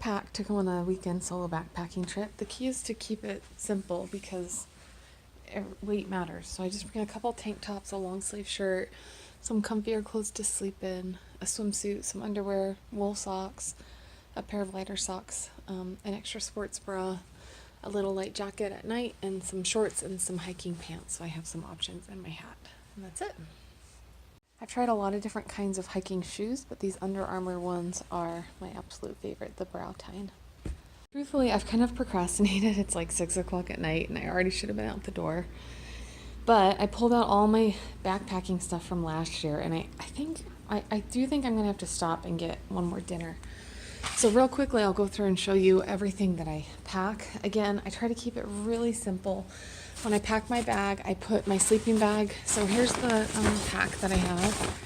pack to go on a weekend solo backpacking trip, the key is to keep it simple because weight matters. So I just bring a couple tank tops, a long sleeve shirt, some comfier clothes to sleep in, a swimsuit, some underwear, wool socks, a pair of lighter socks, an extra sports bra, a little light jacket at night, and some shorts and some hiking pants. So I have some options, and my hat, and that's it. I've tried a lot of different kinds of hiking shoes, but these Under Armour ones are my absolute favorite, the Brow Tine. Truthfully, I've kind of procrastinated. It's like 6 o'clock at night and I already should have been out the door. But I pulled out all my backpacking stuff from last year, and I do think I'm going to have to stop and get one more dinner. So real quickly, I'll go through and show you everything that I pack. Again, I try to keep it really simple. When I pack my bag, I put my sleeping bag. So here's the pack that I have.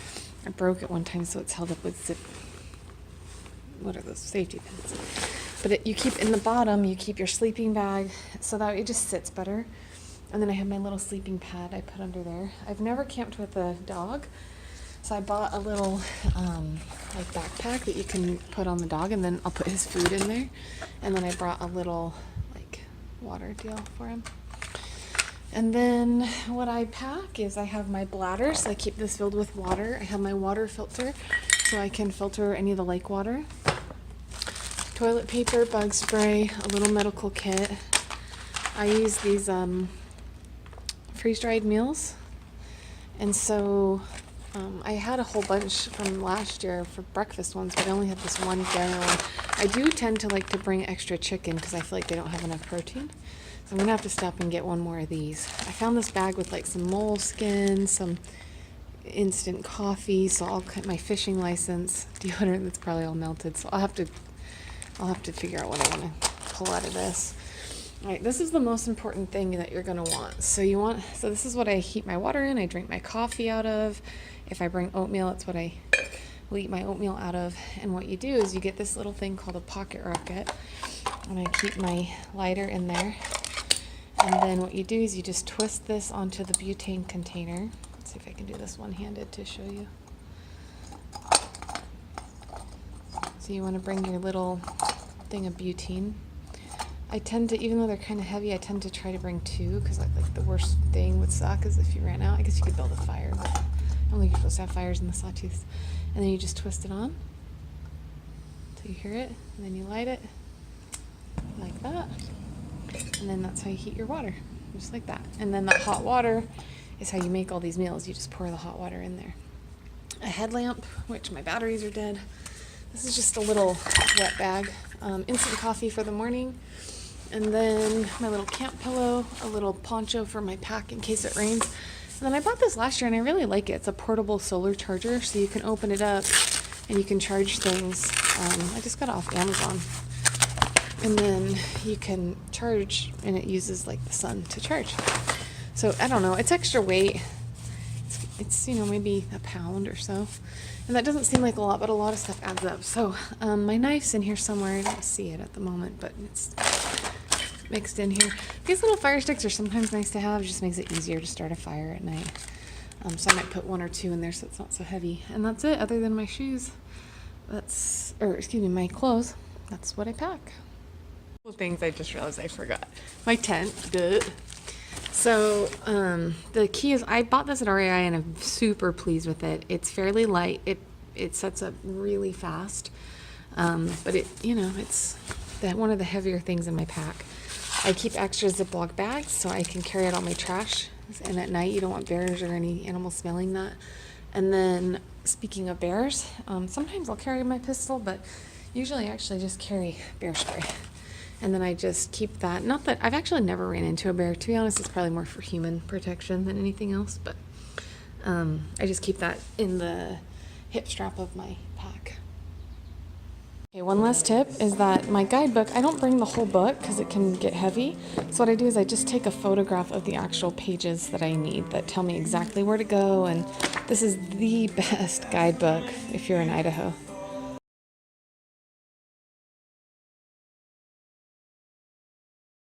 I broke it one time, so it's held up with what are those, safety pins. But you keep in the bottom, you keep your sleeping bag so that it just sits better. And then I have my little sleeping pad I put under there. I've never camped with a dog, so I bought a little like backpack that you can put on the dog, and then I'll put his food in there. And then I brought a little like water deal for him. And then what I pack is I have my bladder, so I keep this filled with water. I have my water filter, so I can filter any of the lake water. Toilet paper, bug spray, a little medical kit. I use these freeze-dried meals. And so I had a whole bunch from last year for breakfast ones, but I only had this one gallon. I do tend to like to bring extra chicken because I feel like they don't have enough protein. So I'm going to have to stop and get one more of these. I found this bag with like some moleskin, some instant coffee, so I'll cut my fishing license, deodorant that's probably all melted. So I'll have to figure out what I want to pull out of this. All right, this is the most important thing that you're going to want. So this is what I heat my water in. I drink my coffee out of. If I bring oatmeal, it's what I will eat my oatmeal out of. And what you do is you get this little thing called a pocket rocket, and I keep my lighter in there. And then what you do is you just twist this onto the butane container. Let's see if I can do this one-handed to show you. So you want to bring your little thing of butane. I tend to, even though they're kind of heavy, I tend to try to bring 2 because like the worst thing would suck is if you ran out. I guess you could build a fire, but I don't think you're supposed to have fires in the Sawtooth. And then you just twist it on until you hear it, and then you light it like that. And then that's how you heat your water, just like that. And then the hot water is how you make all these meals. You just pour the hot water in there. A headlamp, which my batteries are dead. This is just a little wet bag. Instant coffee for the morning. And then my little camp pillow, a little poncho for my pack in case it rains. And then I bought this last year and I really like it. It's a portable solar charger, so you can open it up and you can charge things. I just got it off Amazon. And then you can charge, and it uses like the sun to charge. So I don't know, it's extra weight. It's maybe a pound or so. And that doesn't seem like a lot, but a lot of stuff adds up. So my knife's in here somewhere. I don't see it at the moment, but it's mixed in here. These little fire sticks are sometimes nice to have. It just makes it easier to start a fire at night. So I might put 1 or 2 in there so it's not so heavy. And that's it, other than my shoes. My clothes. That's what I pack. Things I just realized I forgot. My tent. Duh. So the key is I bought this at REI and I'm super pleased with it. It's fairly light. It sets up really fast. But it's one of the heavier things in my pack. I keep extra Ziploc bags so I can carry out all my trash. And at night you don't want bears or any animals smelling that. And then speaking of bears, sometimes I'll carry my pistol, but usually I actually just carry bear spray. And then I just keep that. Not that I've actually never ran into a bear. To be honest, it's probably more for human protection than anything else. But I just keep that in the hip strap of my pack. Okay, one last tip is that my guidebook, I don't bring the whole book because it can get heavy. So what I do is I just take a photograph of the actual pages that I need that tell me exactly where to go. And this is the best guidebook if you're in Idaho.